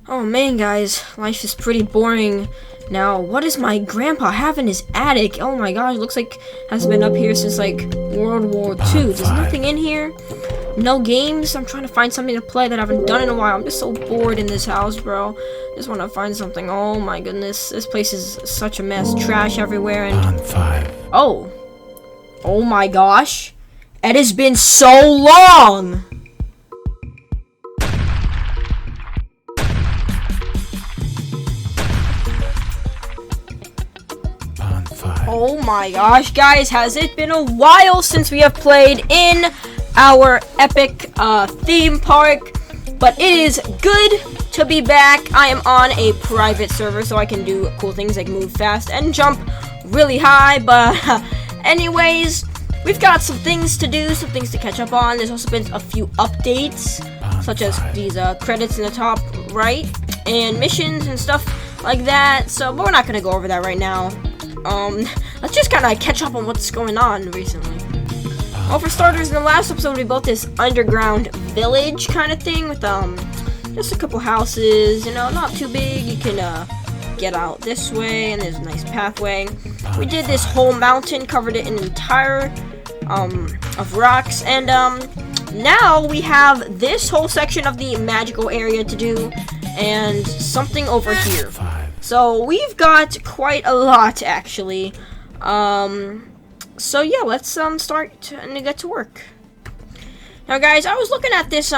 Oh man, guys, life is pretty boring now. What does my grandpa have in his attic? Oh my gosh, looks like has been up here since like World War II. There's nothing in here. No games. I'm trying to find something to play that I haven't done in a while. I'm just so bored in this house, bro. Just want to find something. Oh my goodness, this place is such a mess. Trash everywhere and oh, oh my gosh, it has been so long. Oh my gosh, guys, has it been a while since we have played in our epic theme park, but it is good to be back. I am on a private server, so I can do cool things like move fast and jump really high, but anyways, we've got some things to do, some things to catch up on. There's also been a few updates, such as these credits in the top right, and missions and stuff like that, so but we're not going to go over that right now. Let's just kind of catch up on what's going on recently. Well, for starters, in the last episode, we built this underground village kind of thing with, just a couple houses, you know, not too big. You can, get out this way, and there's a nice pathway. We did this whole mountain, covered it in entire, of rocks, and, now we have this whole section of the magical area to do, and something over here. So we've got quite a lot, actually. So yeah, let's start and get to work. Now, guys, I was looking at this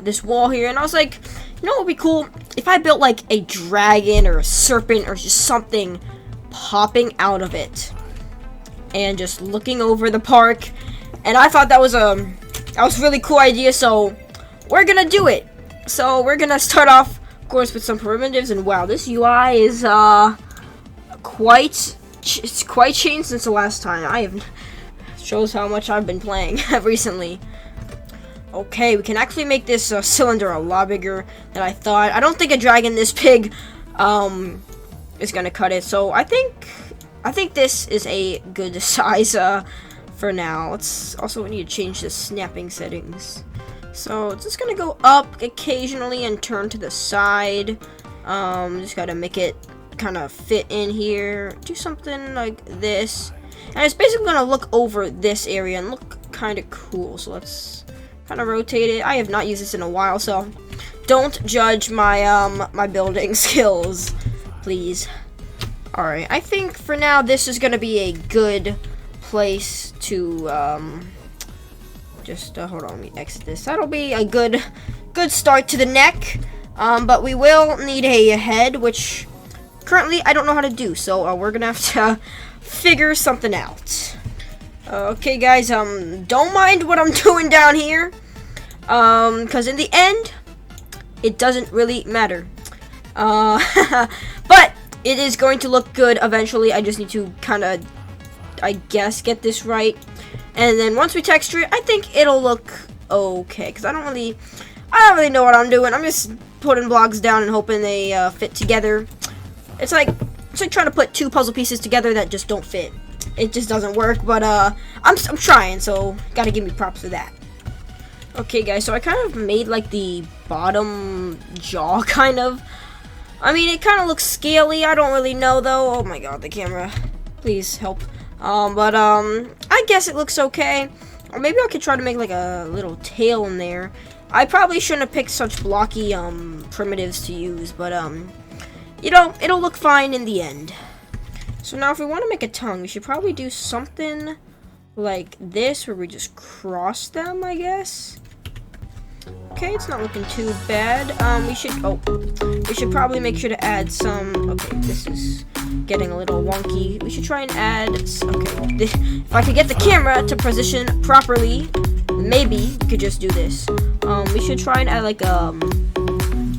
this wall here, and I was like, you know what would be cool if I built like a dragon or a serpent or just something popping out of it and just looking over the park. And I thought that was a really cool idea, so we're gonna do it. So we're gonna start off, of course, with some primitives, and wow, this UI is it's quite changed since the last time. Shows how much I've been playing recently. Okay, we can actually make this cylinder a lot bigger than I thought. I don't think a dragon this big is gonna cut it. So I think this is a good size for now. Let's also, we need to change the snapping settings. So it's just gonna go up occasionally and turn to the side. Just gotta make it kind of fit in here. Do something like this, and it's basically gonna look over this area and look kind of cool. So let's kind of rotate it. I have not used this in a while, so don't judge my my building skills, please. All right, I think for now this is gonna be a good place to just hold on, let me exit this. That'll be a good start to the neck, but we will need a head, which currently I don't know how to do, so we're gonna have to figure something out. Okay, guys, don't mind what I'm doing down here, because in the end it doesn't really matter, but it is going to look good eventually. I just need to kind of, I guess, get this right. And then once we texture it, I think it'll look okay. Because I don't really know what I'm doing. I'm just putting blocks down and hoping they fit together. It's like trying to put two puzzle pieces together that just don't fit. It just doesn't work. But I'm trying, so gotta give me props for that. Okay, guys. So I kind of made like the bottom jaw kind of. I mean, it kind of looks scaly. I don't really know though. Oh my god, the camera. Please help. But I guess it looks okay. Or maybe I could try to make like a little tail in there. I probably shouldn't have picked such blocky primitives to use, but you know, it'll look fine in the end. So now if we want to make a tongue, we should probably do something like this, where we just cross them, I guess. Okay, it's not looking too bad. We should probably make sure to add some. Okay, this is getting a little wonky. We should try and add. Okay, if I could get the camera to position properly, maybe we could just do this. We should try and add like a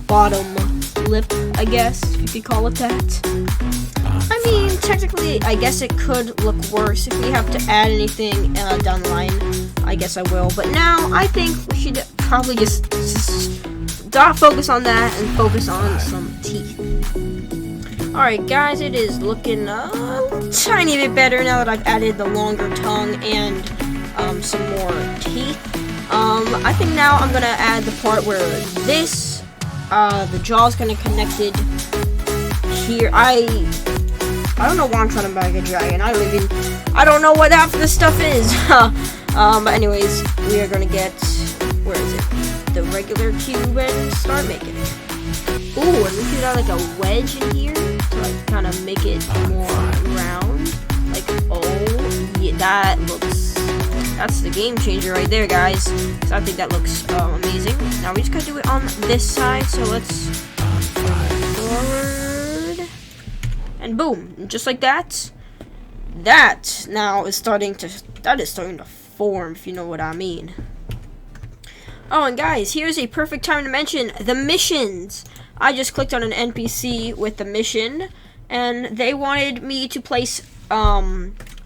bottom lip, I guess, if you could call it that. I mean, technically, I guess it could look worse. If we have to add anything down the line, I guess I will. But now, I think we should probably just not focus on that and focus on some teeth. Alright, guys, it is looking a tiny bit better now that I've added the longer tongue and some more teeth. I think now I'm gonna add the part where this The jaw's kind of connected here. I don't know why I'm trying to make a dragon. I don't know what half of this stuff is. But anyways, we are gonna get, where is it? The regular cube and start making it. Ooh, and we could add like a wedge in here to like kind of make it more round. Like, oh, yeah, that's the game changer right there, guys. So I think that looks amazing. Now we just gotta do it on this side. So let's forward, and boom, just like that. That now is starting to form, if you know what I mean. Oh, and guys, here's a perfect time to mention the missions. I just clicked on an NPC with the mission, and they wanted me to place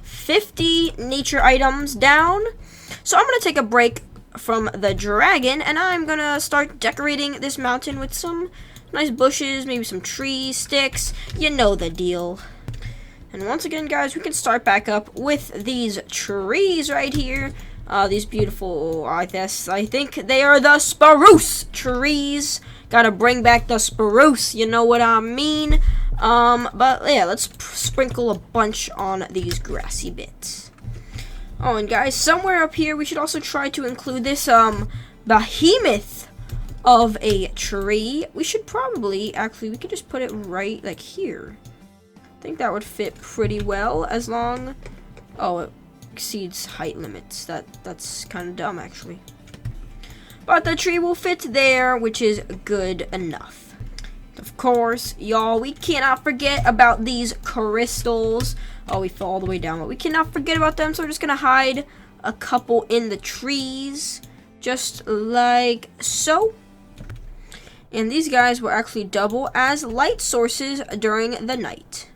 50 nature items down. So I'm gonna take a break from the dragon, and I'm gonna start decorating this mountain with some nice bushes, maybe some trees, sticks. You know the deal. And once again, guys, we can start back up with these trees right here. These beautiful, I think they are the spruce trees. Gotta bring back the spruce, you know what I mean? But yeah, let's sprinkle a bunch on these grassy bits. Oh, and guys, somewhere up here, we should also try to include this, behemoth of a tree. We should probably, actually, we could just put it right, like, here. I think that would fit pretty well, as long, oh, it exceeds height limits. That's kind of dumb, actually. But the tree will fit there, which is good enough. Of course, y'all, we cannot forget about these crystals. Oh, we fell all the way down, but we cannot forget about them, so we're just gonna hide a couple in the trees, just like so. And these guys will actually double as light sources during the night.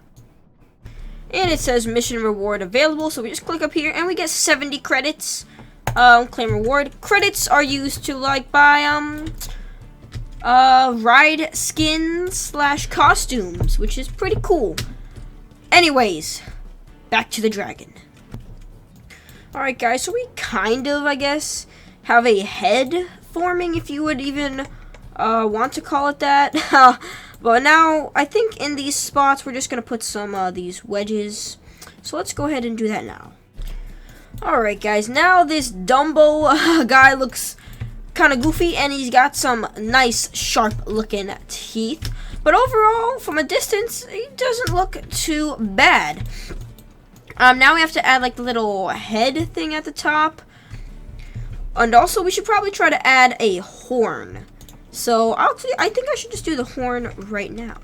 And it says mission reward available, so we just click up here and we get 70 credits. Claim reward. Credits are used to like buy ride skins / costumes, which is pretty cool. Anyways, back to the dragon. Alright, guys, so we kind of, I guess, have a head forming, if you would even want to call it that. But now, I think in these spots, we're just going to put some these wedges. So let's go ahead and do that now. Alright, guys, now this Dumbo guy looks kind of goofy, and he's got some nice, sharp-looking teeth. But overall, from a distance, he doesn't look too bad. Now we have to add, like, the little head thing at the top. And also, we should probably try to add a horn. So, actually, I think I should just do the horn right now.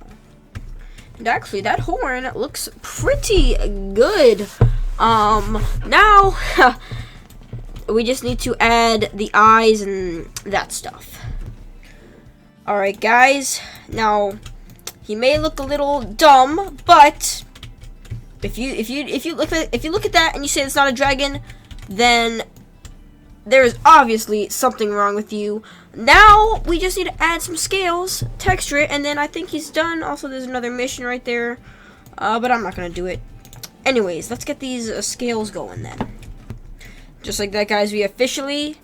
And actually, that horn looks pretty good. Now, we just need to add the eyes and that stuff. Alright, guys. Now, he may look a little dumb, but if you look at that and you say it's not a dragon, then there is obviously something wrong with you. Now, we just need to add some scales, texture it, and then I think he's done. Also, there's another mission right there, but I'm not going to do it. Anyways, let's get these scales going then. Just like that, guys, we officially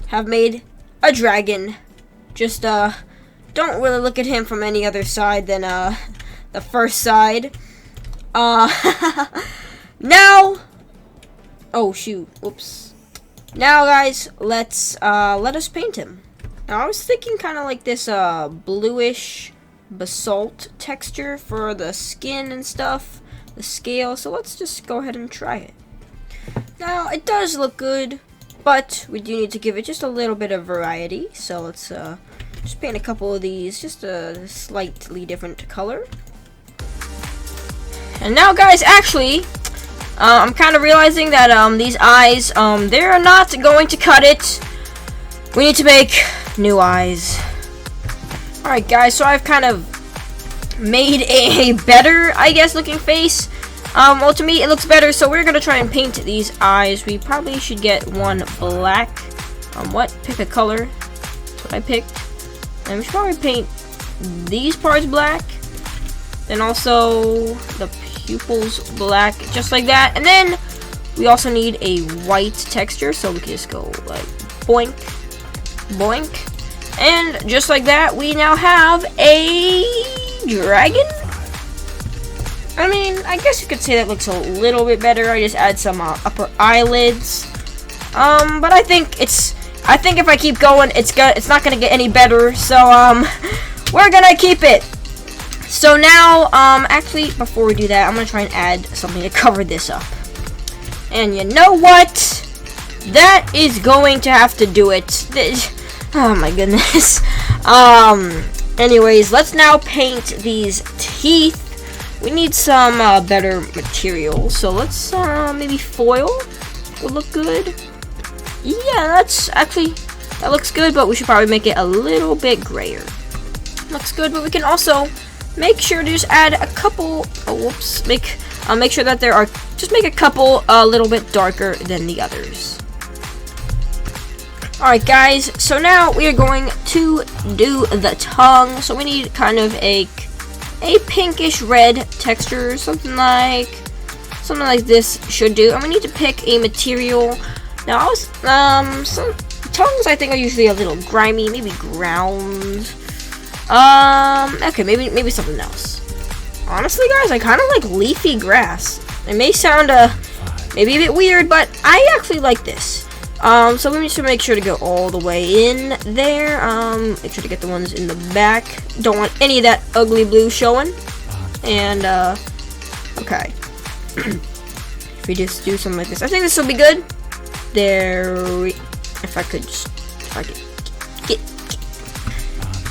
have made a dragon. Just, don't really look at him from any other side than, the first side. Now, oh, shoot, oops. Now, guys, let us paint him. Now, I was thinking kind of like this bluish basalt texture for the skin and stuff, the scale. So let's just go ahead and try it. Now, it does look good, but we do need to give it just a little bit of variety. So let's just paint a couple of these, just a slightly different color. And now, guys, actually, I'm kind of realizing that these eyes, they're not going to cut it. We need to make new eyes. Alright, guys, so I've kind of made a better, I guess, looking face. Well, to me, it looks better, so we're going to try and paint these eyes. We probably should get one black. Pick a color. That's what I picked. And we should probably paint these parts black. Then also the pupils black, just like that. And then we also need a white texture, so we can just go like boink, boink. And just like that, we now have a dragon. I mean, I guess you could say that looks a little bit better. I just add some upper eyelids. But I think if I keep going, it's not gonna get any better. So we're gonna keep it. So now, actually, before we do that, I'm gonna try and add something to cover this up. And you know what? That is going to have to do it. Oh my goodness. Anyways, let's now paint these teeth. We need some better material. So let's maybe foil would look good. Yeah, that looks good, but we should probably make it a little bit grayer. Looks good, but we can also make sure to just add a couple. Make sure that there are. Just make a couple a little bit darker than the others. Alright guys, so now we are going to do the tongue. So we need kind of a pinkish red texture, something like this should do. And we need to pick a material. Now some tongues I think are usually a little grimy, maybe ground. Okay, maybe something else. Honestly guys, I kinda like leafy grass. It may sound maybe a bit weird, but I actually like this. So we need to make sure to go all the way in there. Make sure to get the ones in the back. Don't want any of that ugly blue showing. And, okay. If we just do something like this, I think this will be good. If I could get.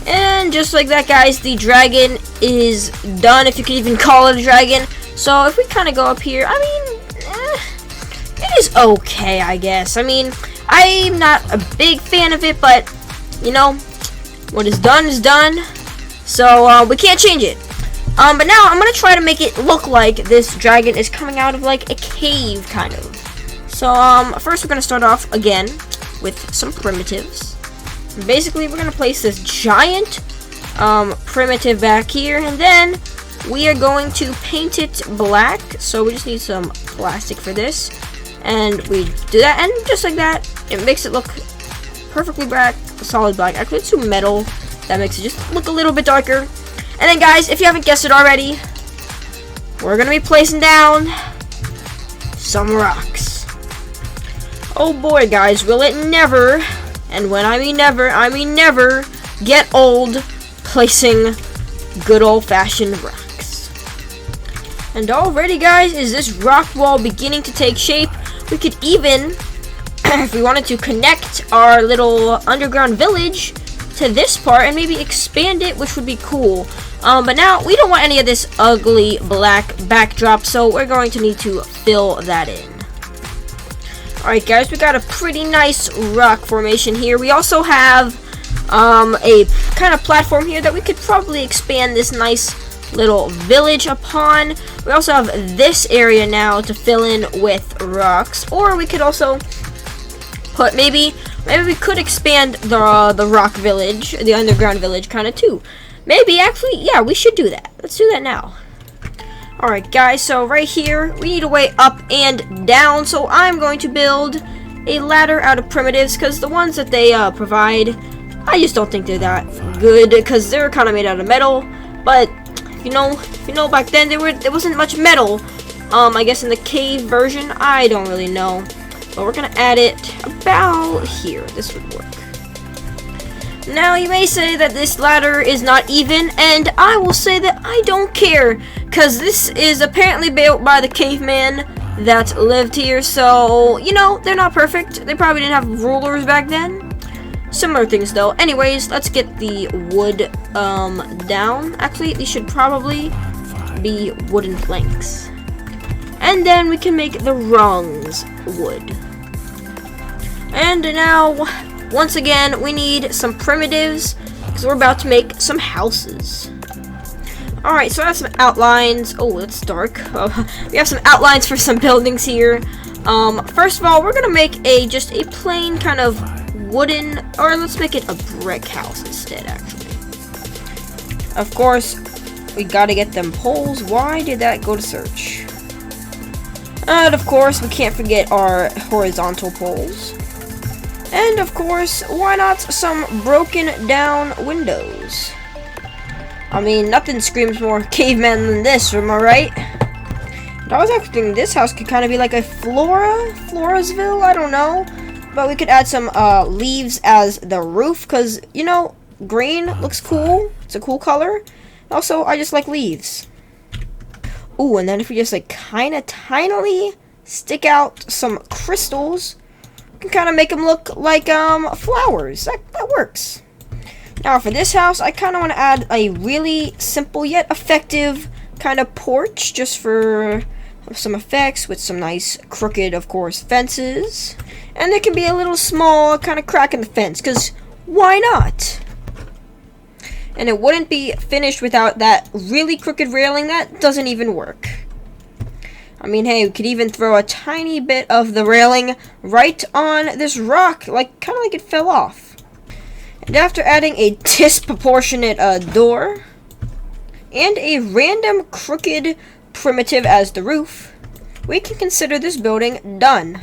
And just like that, guys, the dragon is done, if you could even call it a dragon. So if we kind of go up here, I mean, it is okay, I guess. I mean, I'm not a big fan of it, but, you know, what is done is done. So, we can't change it. But now I'm going to try to make it look like this dragon is coming out of, like, a cave, kind of. So, first we're going to start off, again, with some primitives. Basically, we're going to place this giant, primitive back here, and then we are going to paint it black. So, we just need some plastic for this. And we do that, and just like that, it makes it look perfectly black, solid black. Actually, it's too metal. That makes it just look a little bit darker. And then, guys, if you haven't guessed it already, we're gonna be placing down some rocks. Oh boy, guys, will it never, and when I mean never, get old placing good old-fashioned rocks. And already, guys, is this rock wall beginning to take shape. We could even, if we wanted to, connect our little underground village to this part and maybe expand it, which would be cool. But now we don't want any of this ugly black backdrop, so we're going to need to fill that in. Alright guys, we got a pretty nice rock formation here. We also have a kind of platform here that we could probably expand this nice little village upon. We also have this area now to fill in with rocks, or we could also put maybe we could expand the rock village, the underground village kind of too. Maybe actually, yeah, we should do that. Let's do that now. Alright guys, so right here we need a way up and down, so I'm going to build a ladder out of primitives, because the ones that they provide, I just don't think they're that good, because they're kind of made out of metal. But you know, back then there wasn't much metal. I guess in the cave version, I don't really know. But we're gonna add it about here. This would work. Now you may say that this ladder is not even, and I will say that I don't care, because this is apparently built by the caveman that lived here. So, you know, they're not perfect. They probably didn't have rulers back then. Similar things though. Anyways, let's get the wood down. Actually, these should probably be wooden planks. And then we can make the rungs wood. And now, once again, we need some primitives, because we're about to make some houses. Alright, so I have some outlines. Oh, that's dark. We have some outlines for some buildings here. First of all, we're gonna make just a plain kind of wooden, or let's make it a brick house instead, actually. Of course, we gotta get them poles. Why did that go to search? And of course, we can't forget our horizontal poles. And of course, why not some broken down windows? I mean, nothing screams more caveman than this, am I right? And I was actually thinking this house could kind of be like a Floresville, I don't know. But we could add some leaves as the roof, because, you know, green looks cool. It's a cool color. Also, I just like leaves. Ooh, and then if we just like kind of tinily stick out some crystals, we can kind of make them look like flowers. That works. Now for this house, I kind of want to add a really simple yet effective kind of porch, just for some effects, with some nice crooked, of course, fences. And there can be a little small kind of crack in the fence, because why not? And it wouldn't be finished without that really crooked railing. That doesn't even work. I mean, hey, we could even throw a tiny bit of the railing right on this rock, like kind of like it fell off. And after adding a disproportionate door and a random crooked primitive as the roof, we can consider this building done.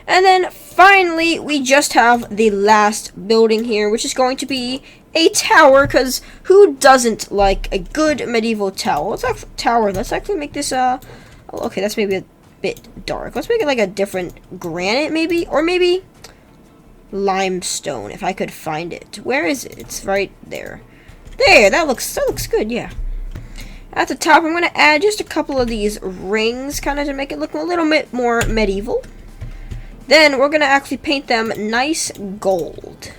And then finally, we just have the last building here, which is going to be a tower, because who doesn't like a good medieval tower? Let's actually make this okay, that's maybe a bit dark. Let's make it like a different granite, maybe, or maybe limestone, if I could find it. Where is it? It's right there. There, that looks good, yeah. At the top, I'm going to add just a couple of these rings, kind of to make it look a little bit more medieval. Then we're going to actually paint them nice gold.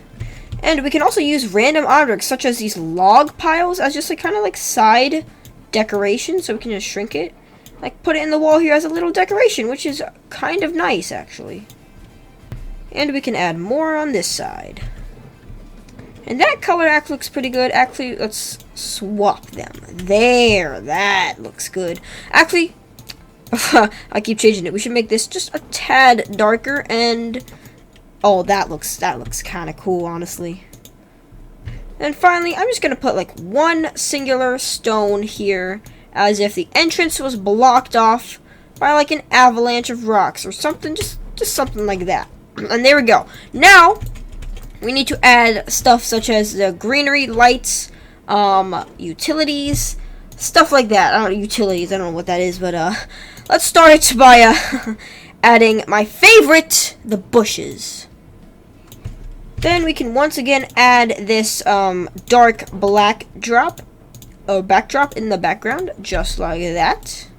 And we can also use random objects, such as these log piles, as just like kind of like side decoration, so we can just shrink it. Like put it in the wall here as a little decoration, which is kind of nice, actually. And we can add more on this side. And that color actually looks pretty good. Actually, let's swap them. There, that looks good. Actually, I keep changing it. We should make this just a tad darker, and oh, that looks kind of cool, honestly. And finally, I'm just gonna put like one singular stone here, as if the entrance was blocked off by like an avalanche of rocks or something, just something like that. And there we go. Now we need to add stuff such as the greenery, lights, utilities, stuff like that. I don't know, utilities, I don't know what that is, but let's start by adding my favorite, the bushes. Then we can once again add this dark black backdrop in the background, just like that.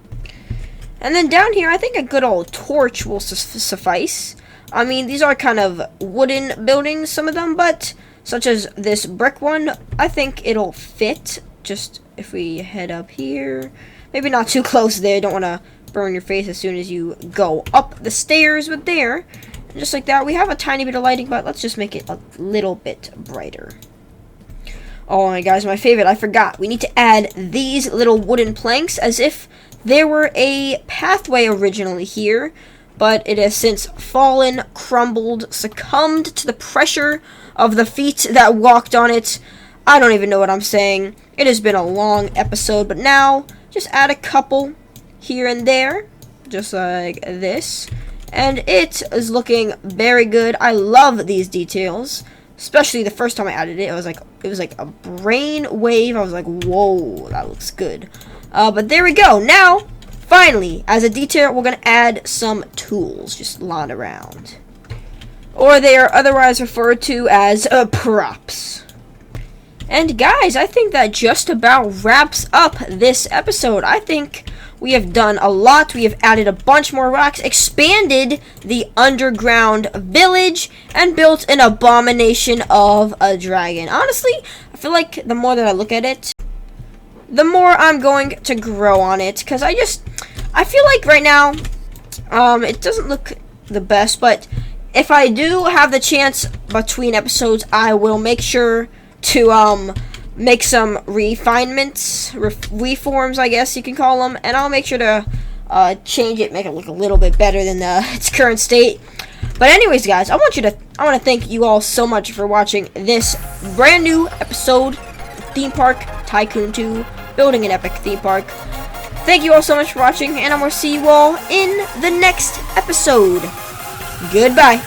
And then down here, I think a good old torch will suffice. I mean, these are kind of wooden buildings, some of them, but such as this brick one, I think it'll fit. Just if we head up here, maybe not too close there, don't want to burn your face as soon as you go up the stairs, but there. And just like that, we have a tiny bit of lighting, but let's just make it a little bit brighter. Oh my guys, my favorite, I forgot. We need to add these little wooden planks as if there were a pathway originally here, but it has since fallen, crumbled, succumbed to the pressure of the feet that walked on it. I don't even know what I'm saying. It has been a long episode, but now just add a couple here and there, just like this. And it is looking very good. I love these details. Especially the first time I added it, it was like a brain wave. I was like, whoa, that looks good. But there we go. Now, finally, as a detail, we're going to add some tools just lying around. Or they are otherwise referred to as props. And guys, I think that just about wraps up this episode. I think we have done a lot. We have added a bunch more rocks, expanded the underground village, and built an abomination of a dragon. Honestly, I feel like the more that I look at it, the more I'm going to grow on it. Because I feel like right now, it doesn't look the best. But if I do have the chance between episodes, I will make sure to make some refinements, reforms, I guess you can call them, and I'll make sure to change it, make it look a little bit better than its current state. But anyways, guys, I want to thank you all so much for watching this brand new episode, Theme Park Tycoon 2, building an epic theme park. Thank you all so much for watching, and I'm going to see you all in the next episode. Goodbye.